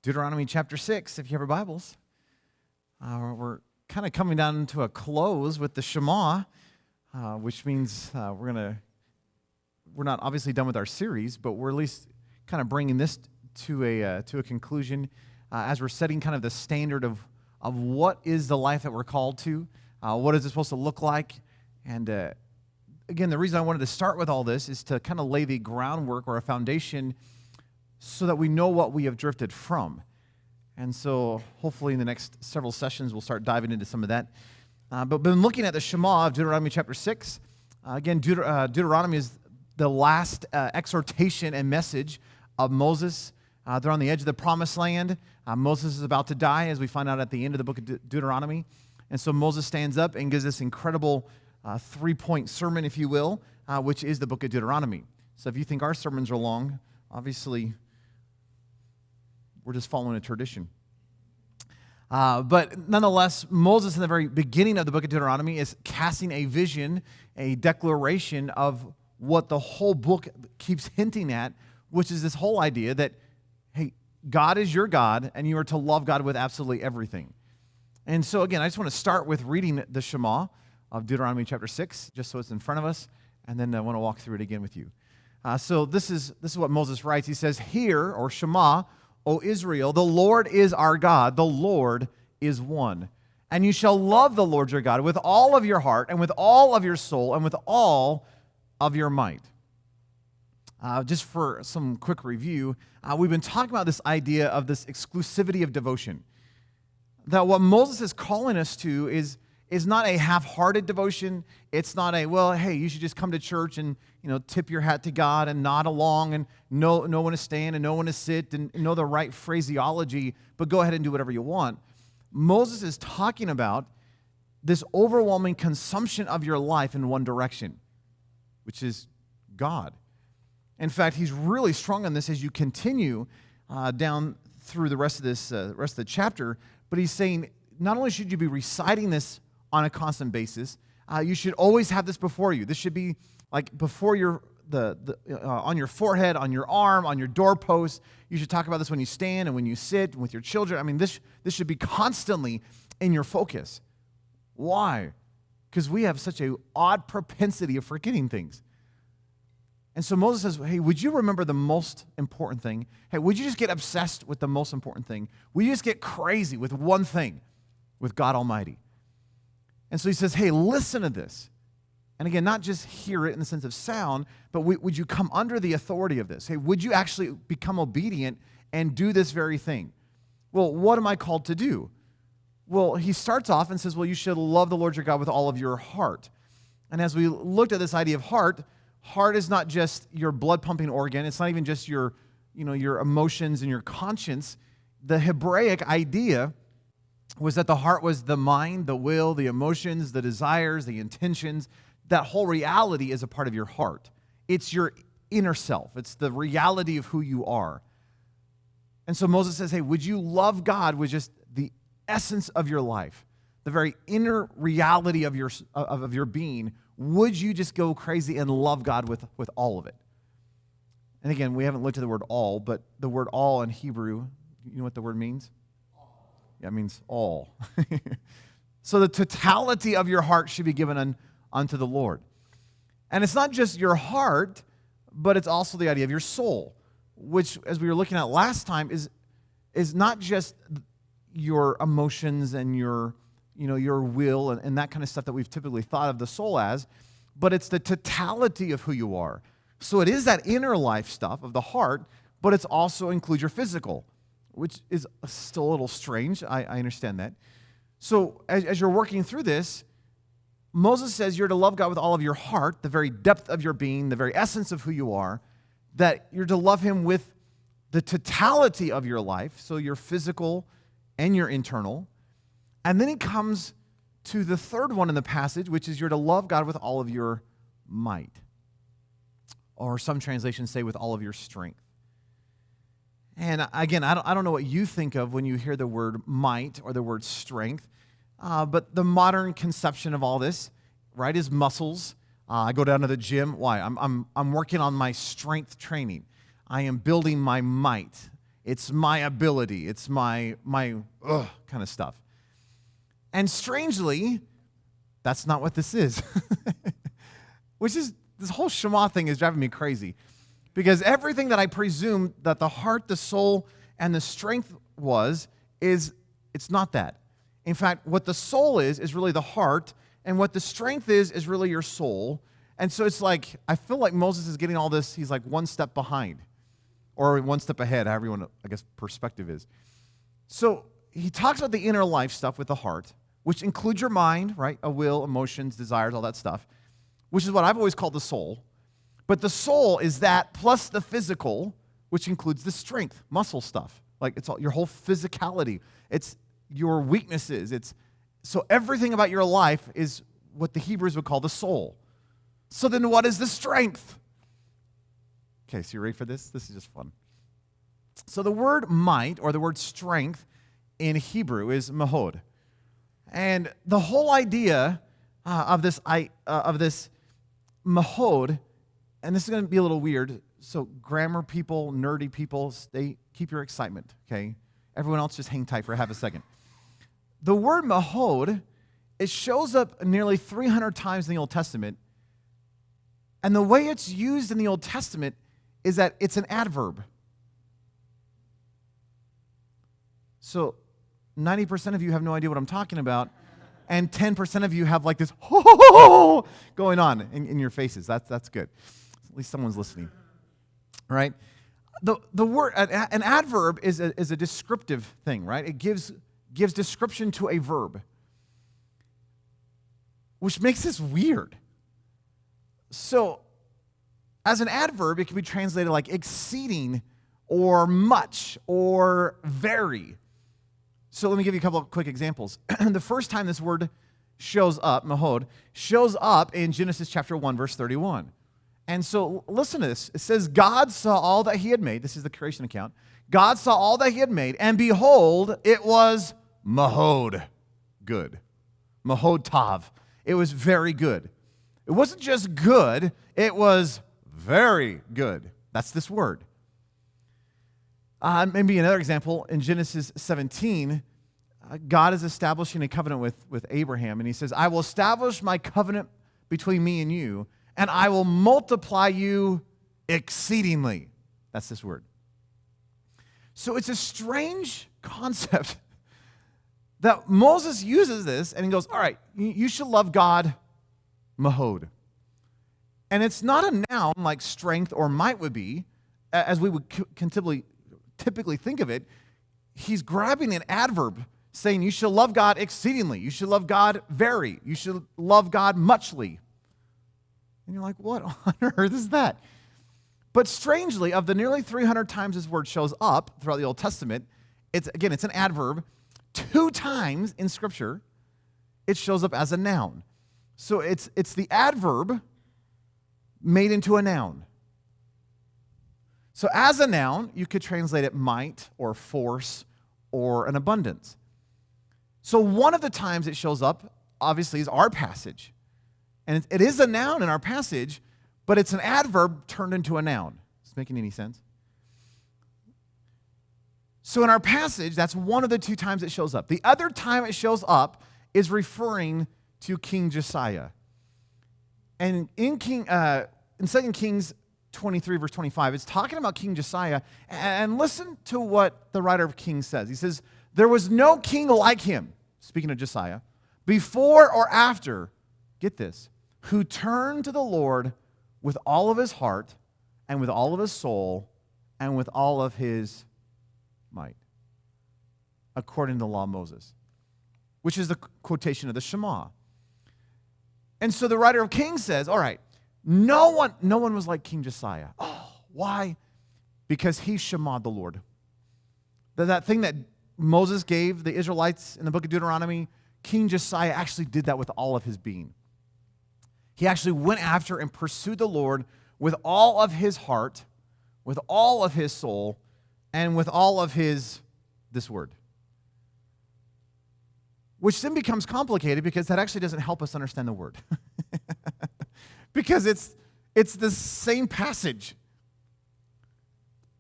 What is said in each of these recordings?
Deuteronomy chapter 6, if you have your Bibles. We're kind of coming down to a close with the Shema, which means we're not obviously done with our series, but we're at least kind of bringing this to a conclusion as we're setting kind of the standard of what is the life that we're called to, what is it supposed to look like, and again, the reason I wanted to start with all this is to kind of lay the groundwork or a foundation so that we know what we have drifted from. And so hopefully in the next several sessions, we'll start diving into some of that. But been looking at the Shema of Deuteronomy chapter 6. Again, Deuteronomy is the last exhortation and message of Moses. They're on the edge of the promised land. Moses is about to die, as we find out at the end of the book of Deuteronomy. And so Moses stands up and gives this incredible three-point sermon, if you will, which is the book of Deuteronomy. So if you think our sermons are long, obviously we're just following a tradition. But nonetheless, Moses in the very beginning of the book of Deuteronomy is casting a vision, a declaration of what the whole book keeps hinting at, which is this whole idea that, hey, God is your God, and you are to love God with absolutely everything. And so again, I just want to start with reading the Shema of Deuteronomy chapter 6, just so it's in front of us, and then I want to walk through it again with you. So this is what Moses writes. He says, "Hear, or Shema, O Israel, the Lord is our God, the Lord is one. And you shall love the Lord your God with all of your heart and with all of your soul and with all of your might." Just for some quick review, we've been talking about this idea of this exclusivity of devotion. That what Moses is calling us to is not a half-hearted devotion. It's not a, well, hey, you should just come to church and, tip your hat to God and nod along and know when to stand and know when to sit and know the right phraseology, but go ahead and do whatever you want. Moses is talking about this overwhelming consumption of your life in one direction, which is God. In fact, he's really strong on this as you continue down through the rest of the chapter, but he's saying not only should you be reciting this on a constant basis, you should always have this before you. This should be like before your on your forehead, on your arm, on your doorpost. You should talk about this when you stand and when you sit with your children. I mean, this should be constantly in your focus. Why? Because we have such an odd propensity of forgetting things. And so Moses says, hey, would you remember the most important thing? Hey, would you just get obsessed with the most important thing? Would you just get crazy with one thing, with God Almighty? And so he says, hey, listen to this. And again, not just hear it in the sense of sound, but would you come under the authority of this? Hey, would you actually become obedient and do this very thing? Well, what am I called to do? Well, he starts off and says, well, you should love the Lord your God with all of your heart. And as we looked at this idea of heart is not just your blood-pumping organ. It's not even just your emotions and your conscience. The Hebraic idea was that the heart was the mind, the will, the emotions, the desires, the intentions. That whole reality is a part of your heart. It's your inner self. It's the reality of who you are. And so Moses says, hey, would you love God with just the essence of your life, the very inner reality of your being? Would you just go crazy and love God with all of it? And again, we haven't looked at the word all, but the word all in Hebrew, you know what the word means? Yeah, it means all. So the totality of your heart should be given unto the Lord. And it's not just your heart, but it's also the idea of your soul, which, as we were looking at last time, is not just your emotions and your will and that kind of stuff that we've typically thought of the soul as, but it's the totality of who you are. So it is that inner life stuff of the heart, but it also includes your physical, which is still a little strange. I understand that. So as you're working through this, Moses says you're to love God with all of your heart, the very depth of your being, the very essence of who you are, that you're to love him with the totality of your life, so your physical and your internal. And then he comes to the third one in the passage, which is you're to love God with all of your might. Or some translations say with all of your strength. And again, I don't know what you think of when you hear the word might or the word strength, but the modern conception of all this, right, is muscles. I go down to the gym. Why? I'm working on my strength training. I am building my might. It's my ability. It's my kind of stuff. And strangely, that's not what this is. Which is, this whole Shema thing is driving me crazy. Because everything that I presumed that the heart, the soul, and the strength it's not that. In fact, what the soul is really the heart, and what the strength is really your soul. And so it's like, I feel like Moses is getting all this, he's like one step behind, or one step ahead, however you want to, I guess, perspective is. So he talks about the inner life stuff with the heart, which includes your mind, right? A will, emotions, desires, all that stuff, which is what I've always called the soul. But the soul is that plus the physical, which includes the strength, muscle stuff. Like it's all, your whole physicality. It's your weaknesses. So everything about your life is what the Hebrews would call the soul. So then what is the strength? Okay, so you ready for this? This is just fun. So the word might, or the word strength in Hebrew is mahod. And the whole idea of this mahod, and this is going to be a little weird, so grammar people, nerdy people, stay, keep your excitement, okay? Everyone else just hang tight for half a second. The word mahod, it shows up nearly 300 times in the Old Testament, and the way it's used in the Old Testament is that it's an adverb. So 90% of you have no idea what I'm talking about, and 10% of you have like this ho going on in your faces. That's good. At least someone's listening, right? The word, an adverb is a descriptive thing, right? It gives description to a verb, which makes this weird. So, as an adverb, it can be translated like exceeding or much or very. So let me give you a couple of quick examples. The first time this word shows up, mahod, shows up in Genesis chapter 1, verse 31. And so listen to this. It says, God saw all that he had made. This is the creation account. God saw all that he had made, and behold, it was mahod, good. Mahod tav. It was very good. It wasn't just good, it was very good. That's this word. Maybe another example, in Genesis 17, God is establishing a covenant with Abraham, and he says, I will establish my covenant between me and you, and I will multiply you exceedingly. That's this word. So it's a strange concept that Moses uses this, and he goes, all right, you should love God, mahod. And it's not a noun like strength or might would be, as we would typically think of it. He's grabbing an adverb, saying you should love God exceedingly, you should love God very, you should love God muchly. And you're like, what on earth is that? But strangely, of the nearly 300 times this word shows up throughout the Old Testament, it's an adverb. 2 times in Scripture, it shows up as a noun. So it's the adverb made into a noun. So as a noun, you could translate it might or force or an abundance. So one of the times it shows up, obviously, is our passage. And it is a noun in our passage, but it's an adverb turned into a noun. Is this making any sense? So in our passage, that's one of the 2 times it shows up. The other time it shows up is referring to King Josiah. And in 2 Kings 23, verse 25, it's talking about King Josiah. And listen to what the writer of Kings says. He says, there was no king like him, speaking of Josiah, before or after, get this, who turned to the Lord with all of his heart and with all of his soul and with all of his might, according to the law of Moses, which is the quotation of the Shema. And so the writer of Kings says, all right, no one was like King Josiah. Oh, why? Because he Shema'd the Lord. That thing that Moses gave the Israelites in the book of Deuteronomy, King Josiah actually did that with all of his being. He actually went after and pursued the Lord with all of his heart, with all of his soul, and with all of this word. Which then becomes complicated because that actually doesn't help us understand the word. Because it's the same passage,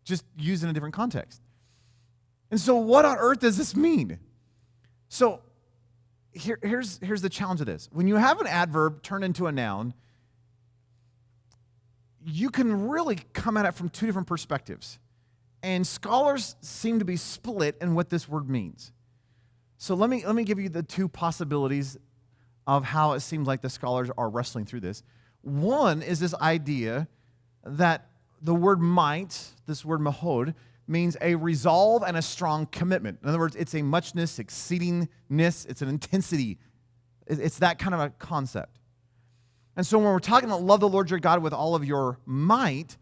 just used in a different context. And so what on earth does this mean? So here's the challenge of this. When you have an adverb turned into a noun, you can really come at it from two different perspectives. And scholars seem to be split in what this word means. So let me give you the two possibilities of how it seems like the scholars are wrestling through this. One is this idea that the word might, this word mahod, means a resolve and a strong commitment. In other words, it's a muchness, exceedingness, it's an intensity. It's that kind of a concept. And so when we're talking about love the Lord your God with all of your might,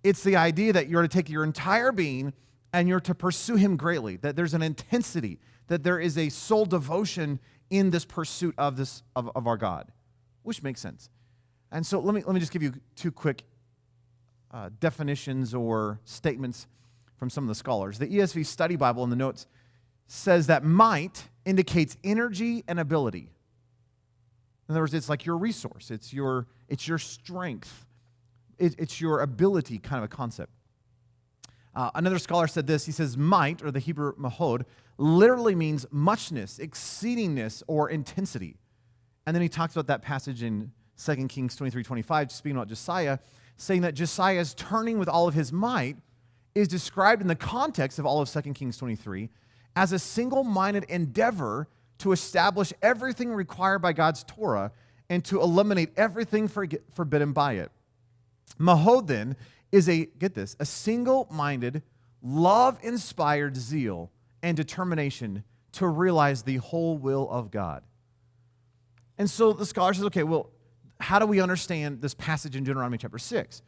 it's the idea that you're to take your entire being and you're to pursue him greatly, that there's an intensity, that there is a soul devotion in this pursuit of our God, which makes sense. And so let me just give you two quick definitions or statements from some of the scholars. The ESV Study Bible in the notes says that might indicates energy and ability. In other words, it's like your resource. It's your strength. It's your ability kind of a concept. Another scholar said this. He says might, or the Hebrew mahod, literally means muchness, exceedingness, or intensity. And then he talks about that passage in 2 Kings 23:25, speaking about Josiah, saying that Josiah's turning with all of his might is described in the context of all of 2 Kings 23 as a single-minded endeavor to establish everything required by God's Torah and to eliminate everything forbidden by it. Mahod, then, is get this, a single-minded, love-inspired zeal and determination to realize the whole will of God. And so the scholar says, okay, well, how do we understand this passage in Deuteronomy chapter 6?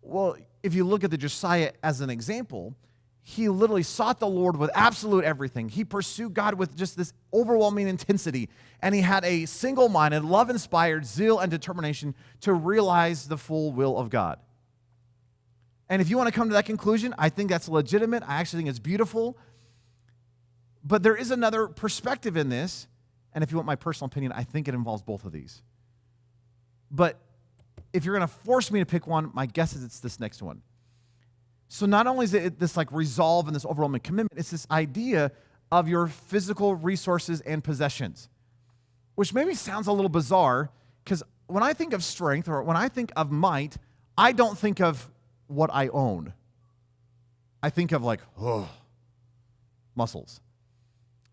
Well, if you look at the Josiah as an example, he literally sought the Lord with absolute everything. He pursued God with just this overwhelming intensity, and he had a single-minded, love-inspired zeal and determination to realize the full will of God. And if you want to come to that conclusion, I think that's legitimate. I actually think it's beautiful. But there is another perspective in this, and if you want my personal opinion, I think it involves both of these. But if you're going to force me to pick one, my guess is it's this next one. So not only is it this like resolve and this overwhelming commitment, it's this idea of your physical resources and possessions, which maybe sounds a little bizarre because when I think of strength or when I think of might, I don't think of what I own. I think of like, muscles.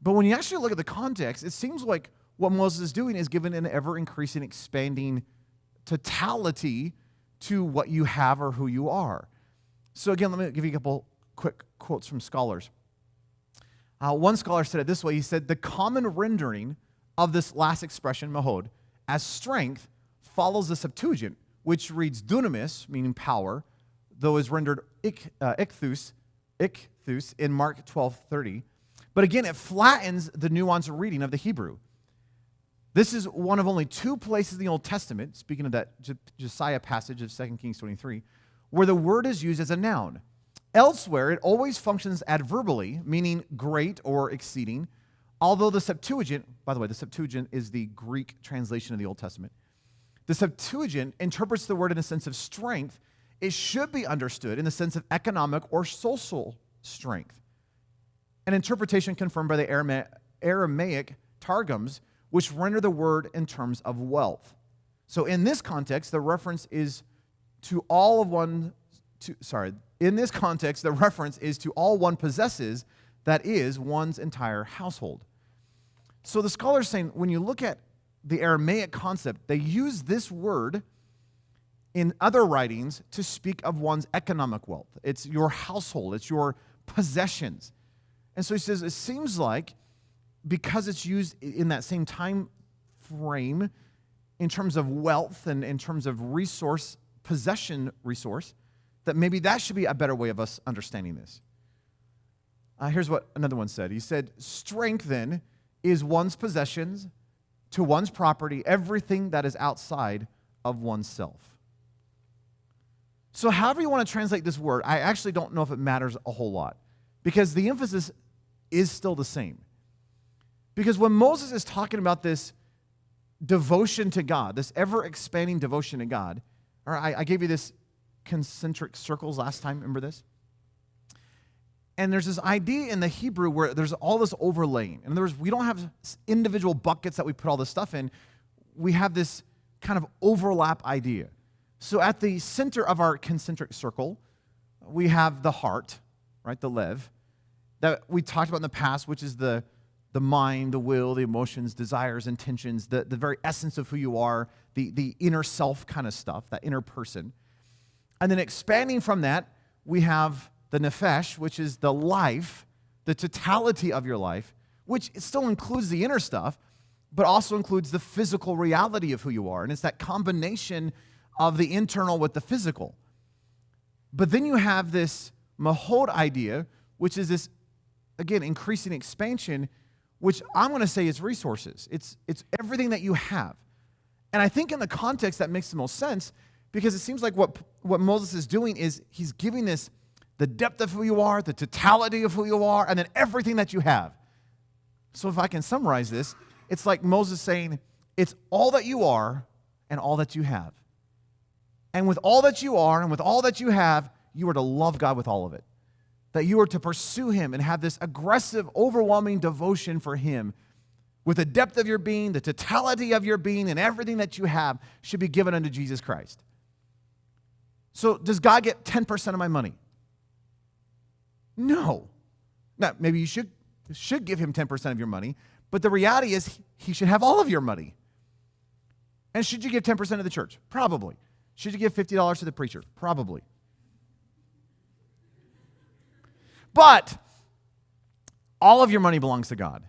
But when you actually look at the context, it seems like what Moses is doing is giving an ever-increasing, expanding totality to what you have or who you are. So again, let me give you a couple quick quotes from scholars. One scholar said it this way. He said, the common rendering of this last expression, mahod, as strength follows the Septuagint, which reads dunamis, meaning power, though is rendered ichthus in Mark 12:30. But again, it flattens the nuanced reading of the Hebrew. This is one of only two places in the Old Testament, speaking of that Josiah passage of 2 Kings 23, where the word is used as a noun. Elsewhere, it always functions adverbally, meaning great or exceeding, although the Septuagint, by the way, the Septuagint is the Greek translation of the Old Testament. The Septuagint interprets the word in a sense of strength. It should be understood in the sense of economic or social strength. An interpretation confirmed by the Aramaic Targums, which render the word in terms of wealth. So in this context, the reference is to all one possesses, that is, one's entire household. So the scholar is saying, when you look at the Aramaic concept, they use this word in other writings to speak of one's economic wealth. It's your household, it's your possessions. And so he says, it seems like because it's used in that same time frame in terms of wealth and in terms of possession resource, that maybe that should be a better way of us understanding this. Here's what another one said. He said, strength then is one's possessions to one's property, everything that is outside of oneself. So however you want to translate this word, I actually don't know if it matters a whole lot because the emphasis is still the same. Because when Moses is talking about this devotion to God, this ever-expanding devotion to God, or I gave you this concentric circles last time, remember this? And there's this idea in the Hebrew where there's all this overlaying. In other words, we don't have individual buckets that we put all this stuff in. We have this kind of overlap idea. So at the center of our concentric circle, we have the heart, right, the lev, that we talked about in the past, which is the mind, the will, the emotions, desires, intentions, the very essence of who you are, the inner self kind of stuff, that inner person. And then expanding from that, we have the nefesh, which is the life, the totality of your life, which still includes the inner stuff, but also includes the physical reality of who you are. And it's that combination of the internal with the physical. But then you have this mahod idea, which is this, again, increasing expansion, which I'm going to say is resources. It's everything that you have. And I think in the context that makes the most sense, because it seems like what Moses is doing is he's giving this the depth of who you are, the totality of who you are, and then everything that you have. So if I can summarize this, it's like Moses saying, it's all that you are and all that you have. And with all that you are and with all that you have, you are to love God with all of it. That you are to pursue Him and have this aggressive, overwhelming devotion for Him. With the depth of your being, the totality of your being, and everything that you have should be given unto Jesus Christ. So does God get 10% of my money? No. Now, maybe you should give Him 10% of your money, but the reality is He should have all of your money. And should you give 10% to the church? Probably. Should you give $50 to the preacher? Probably. But all of your money belongs to God.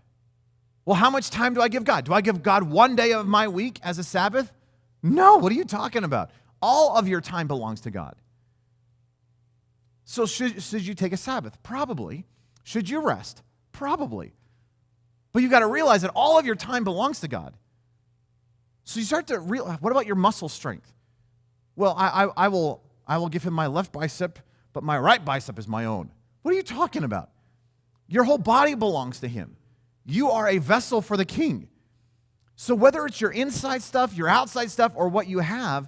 Well, how much time do I give God? Do I give God 1 day of my week as a Sabbath? No, what are you talking about? All of your time belongs to God. So should you take a Sabbath? Probably. Should you rest? Probably. But you've got to realize that all of your time belongs to God. So you start to realize, what about your muscle strength? Well, I will give Him my left bicep, but my right bicep is my own. What are you talking about? Your whole body belongs to Him. You are a vessel for the King. So whether it's your inside stuff, your outside stuff, or what you have,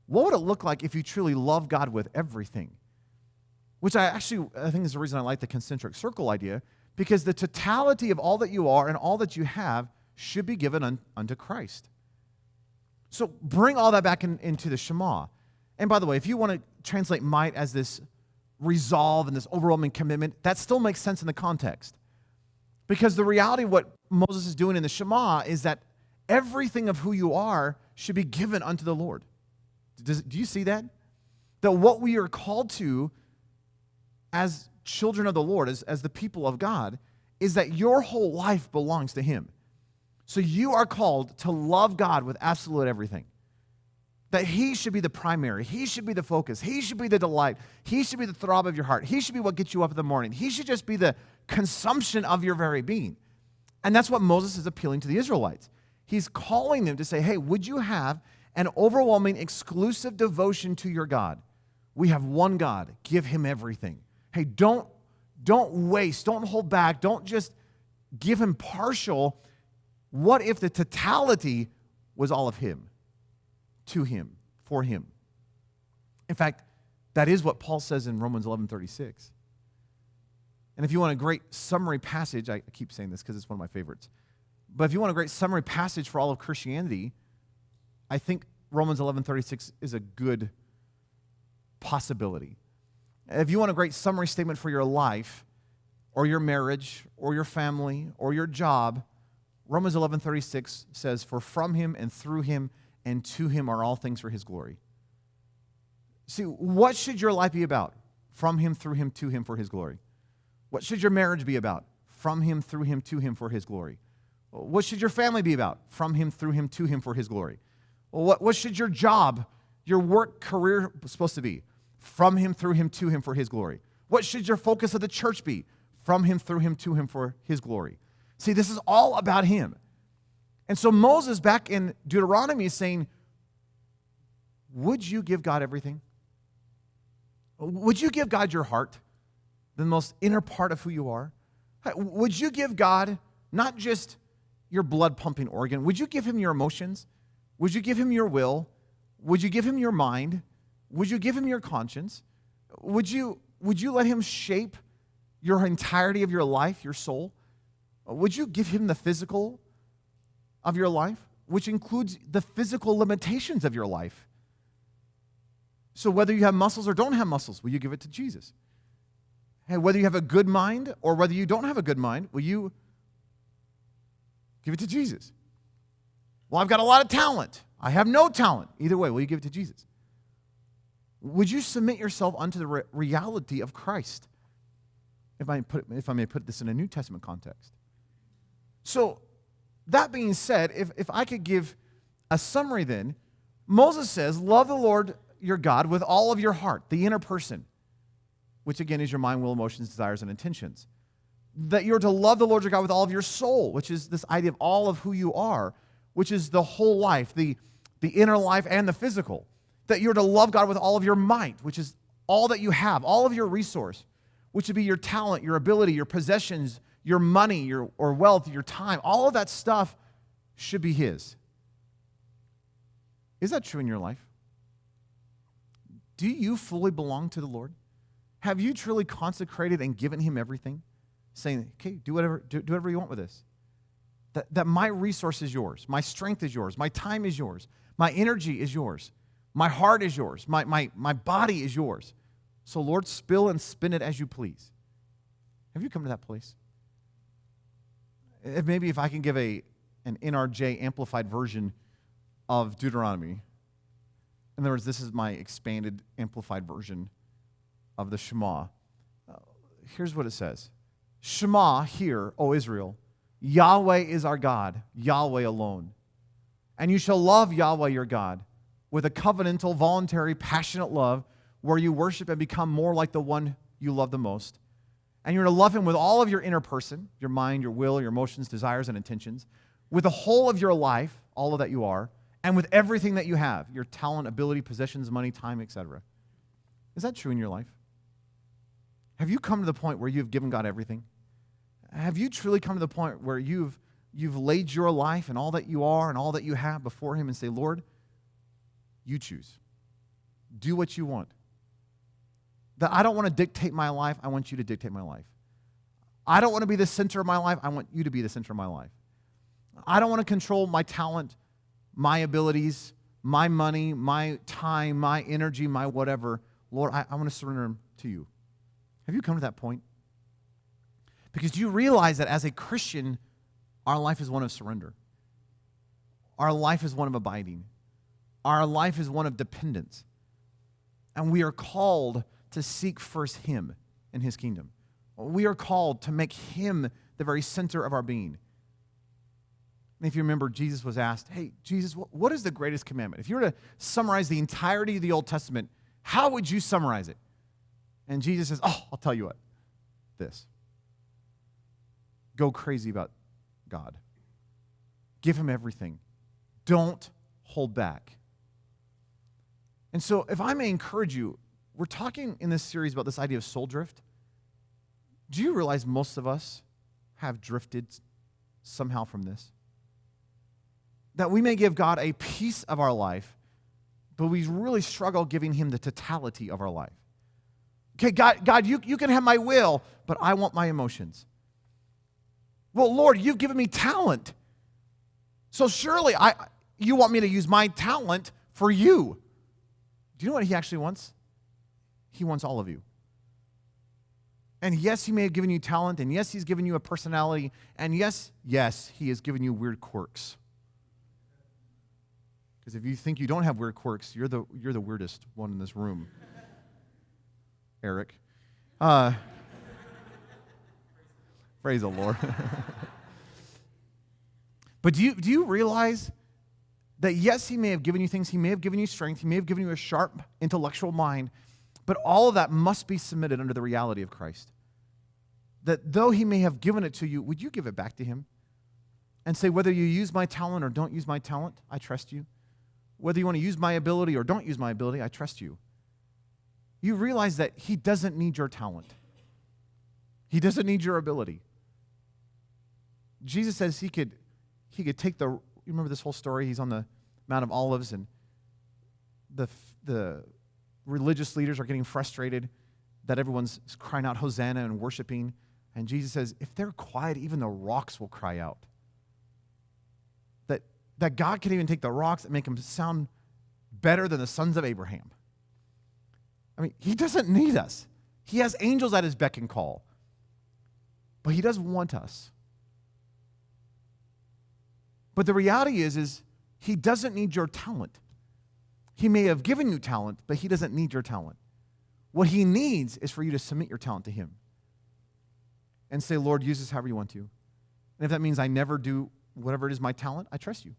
what would it look like if you truly love God with everything? Which I think is the reason I like the concentric circle idea, because the totality of all that you are and all that you have should be given unto Christ. So bring all that back into the Shema. And by the way, if you want to translate might as this resolve and this overwhelming commitment, that still makes sense in the context. Because the reality of what Moses is doing in the Shema is that everything of who you are should be given unto the Lord. Do you see that? That what we are called to as children of the Lord, as the people of God, is that your whole life belongs to Him. So you are called to love God with absolute everything. That He should be the primary. He should be the focus. He should be the delight. He should be the throb of your heart. He should be what gets you up in the morning. He should just be the consumption of your very being. And that's what Moses is appealing to the Israelites. He's calling them to say, hey, would you have an overwhelming, exclusive devotion to your God? We have one God. Give Him everything. Hey, don't waste. Don't hold back. Don't just give Him partial. What if the totality was all of Him? To Him, for Him. In fact, that is what Paul says in Romans 11:36. And if you want a great summary passage, I keep saying this because it's one of my favorites, but if you want a great summary passage for all of Christianity, I think Romans 11:36 is a good possibility. If you want a great summary statement for your life, or your marriage, or your family, or your job, Romans 11:36 says, for from Him and through Him and to Him are all things for His glory. See, what should your life be about? From Him, through Him, to Him for His glory. What should your marriage be about? From Him, through Him, to Him for His glory. What should your family be about? From Him, through Him, to Him for His glory. What should your job, your work career supposed to be? From Him, through Him, to Him for His glory. What should your focus of the church be? From Him, through Him, to Him for His glory. See, this is all about Him. And so Moses, back in Deuteronomy, is saying, would you give God everything? Would you give God your heart, the most inner part of who you are? Would you give God not just your blood-pumping organ? Would you give Him your emotions? Would you give Him your will? Would you give Him your mind? Would you give Him your conscience? Would you let Him shape your entirety of your life, your soul? Would you give him the physical of your life, which includes the physical limitations of your life? So whether you have muscles or don't have muscles, will you give it to Jesus? Hey, whether you have a good mind or whether you don't have a good mind, will you give it to Jesus? Well, I've got a lot of talent. I have no talent. Either way, will you give it to Jesus? Would you submit yourself unto the reality of Christ? If I may put this in a New Testament context. So, that being said, if I could give a summary then, Moses says, love the Lord your God with all of your heart, the inner person, which again is your mind, will, emotions, desires, and intentions. That you're to love the Lord your God with all of your soul, which is this idea of all of who you are, which is the whole life, the inner life and the physical. That you're to love God with all of your might, which is all that you have, all of your resource, which would be your talent, your ability, your possessions, your money, or wealth, your time. All of that stuff should be his. Is that true in your life? Do you fully belong to the Lord? Have you truly consecrated and given him everything? Saying, okay, do whatever you want with this. That my resource is yours. My strength is yours. My time is yours. My energy is yours. My heart is yours. My body is yours. So, Lord, spill and spin it as you please. Have you come to that place? Maybe if I can give an NRJ amplified version of Deuteronomy. In other words, this is my expanded, amplified version of the Shema. Here's what it says. Shema, hear, O Israel, Yahweh is our God, Yahweh alone. And you shall love Yahweh your God with a covenantal, voluntary, passionate love where you worship and become more like the one you love the most. And you're to love him with all of your inner person, your mind, your will, your emotions, desires, and intentions, with the whole of your life, all of that you are, and with everything that you have, your talent, ability, possessions, money, time, etc. Is that true in your life? Have you come to the point where you've given God everything? Have you truly come to the point where you've laid your life and all that you are and all that you have before him and say, Lord, you choose. Do what you want. That I don't want to dictate my life. I want you to dictate my life. I don't want to be the center of my life. I want you to be the center of my life. I don't want to control my talent, my abilities, my money, my time, my energy, my whatever. Lord, I want to surrender them to you. Have you come to that point? Because you realize that as a Christian, our life is one of surrender. Our life is one of abiding. Our life is one of dependence. And we are called to seek first him and his kingdom. We are called to make him the very center of our being. And if you remember, Jesus was asked, hey, Jesus, what is the greatest commandment? If you were to summarize the entirety of the Old Testament, how would you summarize it? And Jesus says, I'll tell you what, this. Go crazy about God. Give him everything. Don't hold back. And so if I may encourage you, we're talking in this series about this idea of soul drift. Do you realize most of us have drifted somehow from this? That we may give God a piece of our life, but we really struggle giving him the totality of our life. Okay, God, you can have my will, but I want my emotions. Well, Lord, you've given me talent. So surely you want me to use my talent for you. Do you know what he actually wants? He wants all of you. And yes, he may have given you talent, and yes, he's given you a personality, and yes, he has given you weird quirks. Because if you think you don't have weird quirks, you're the weirdest one in this room, Eric. Praise the Lord. But do you realize that yes, he may have given you things, he may have given you strength, he may have given you a sharp intellectual mind, but all of that must be submitted under the reality of Christ. That though he may have given it to you, would you give it back to him? And say, whether you use my talent or don't use my talent, I trust you. Whether you want to use my ability or don't use my ability, I trust you. You realize that he doesn't need your talent. He doesn't need your ability. Jesus says he could take you remember this whole story? He's on the Mount of Olives, and the religious leaders are getting frustrated, that everyone's crying out Hosanna and worshiping. And Jesus says, if they're quiet, even the rocks will cry out. That God can even take the rocks and make them sound better than the sons of Abraham. I mean, he doesn't need us. He has angels at his beck and call. But he does want us. But the reality is he doesn't need your talent. He may have given you talent, but he doesn't need your talent. What he needs is for you to submit your talent to him and say, Lord, use this however you want to. And if that means I never do whatever it is my talent, I trust you.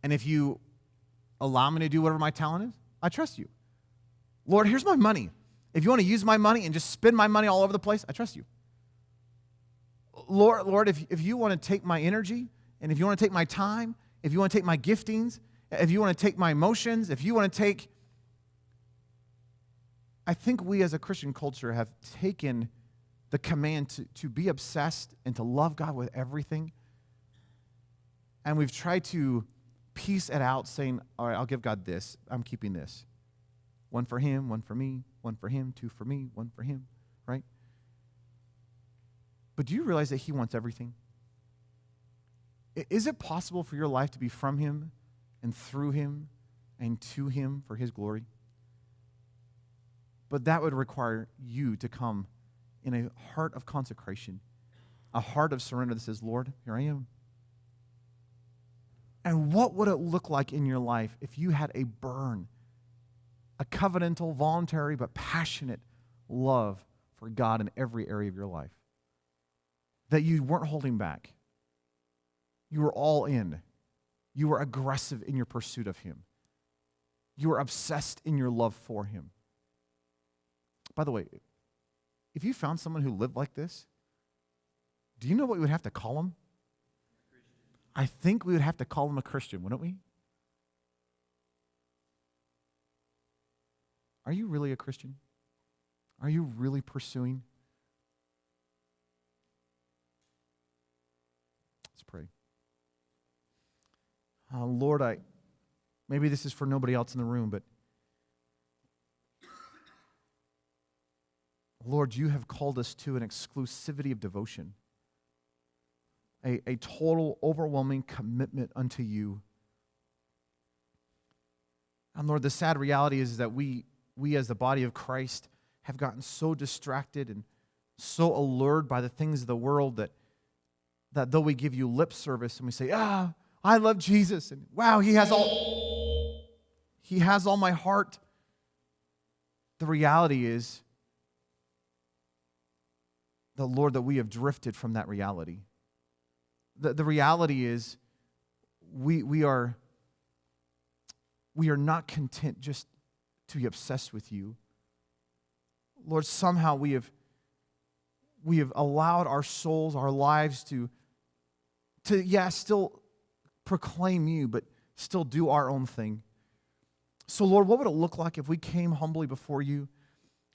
And if you allow me to do whatever my talent is, I trust you. Lord, here's my money. If you want to use my money and just spend my money all over the place, I trust you. Lord, if you want to take my energy, and if you want to take my time, if you want to take my giftings, if you want to take my emotions, if you want to take... I think we as a Christian culture have taken the command to be obsessed and to love God with everything. And we've tried to piece it out saying, all right, I'll give God this. I'm keeping this. One for him, one for me, one for him, two for me, one for him, right? But do you realize that he wants everything? Is it possible for your life to be from him and through him and to him for his glory? But that would require you to come in a heart of consecration, a heart of surrender that says, Lord, here I am. And what would it look like in your life if you had a burn, a covenantal, voluntary, but passionate love for God in every area of your life? That you weren't holding back. You were all in. You were aggressive in your pursuit of him. You were obsessed in your love for him. By the way, if you found someone who lived like this, do you know what we would have to call them? I think we would have to call them a Christian, wouldn't we? Are you really a Christian? Are you really pursuing? Let's pray. Lord, maybe this is for nobody else in the room, but Lord, you have called us to an exclusivity of devotion. A total, overwhelming commitment unto you. And Lord, the sad reality is that we as the body of Christ have gotten so distracted and so allured by the things of the world that though we give you lip service and we say, I love Jesus, and wow, he has all my heart. The reality is the Lord, that we have drifted from that reality. The reality is we are not content just to be obsessed with you. Lord, somehow we have allowed our souls, our lives to still proclaim you, but still do our own thing. So Lord, what would it look like if we came humbly before you?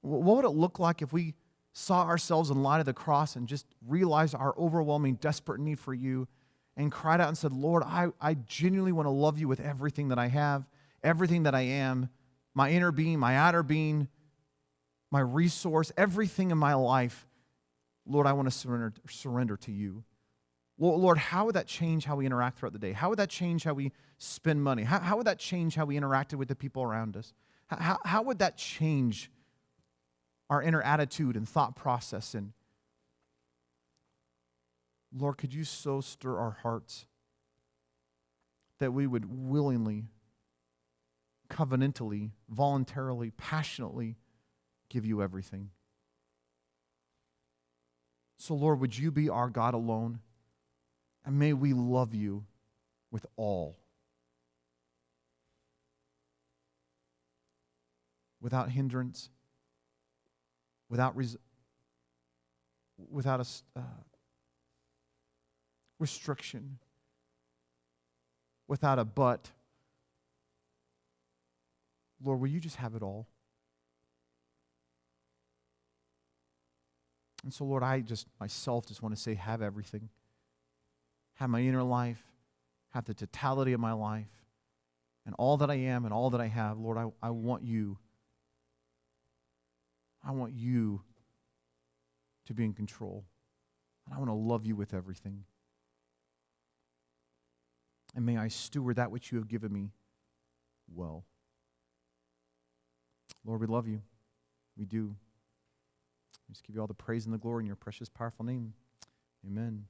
What would it look like if we saw ourselves in light of the cross and just realized our overwhelming, desperate need for you and cried out and said, Lord, I genuinely want to love you with everything that I have, everything that I am, my inner being, my outer being, my resource, everything in my life. Lord, I want to surrender to you. Lord, how would that change how we interact throughout the day? How would that change how we spend money? How would that change how we interacted with the people around us? How would that change our inner attitude and thought process? And Lord, could you so stir our hearts that we would willingly, covenantally, voluntarily, passionately give you everything? So Lord, would you be our God alone? And may we love you with all. Without hindrance, without a restriction, without a but. Lord, will you just have it all? And so, Lord, I myself just want to say, have everything. Have my inner life, have the totality of my life, and all that I am and all that I have. Lord, I want you. I want you to be in control. And I want to love you with everything. And may I steward that which you have given me well. Lord, we love you. We do. We just give you all the praise and the glory in your precious, powerful name. Amen.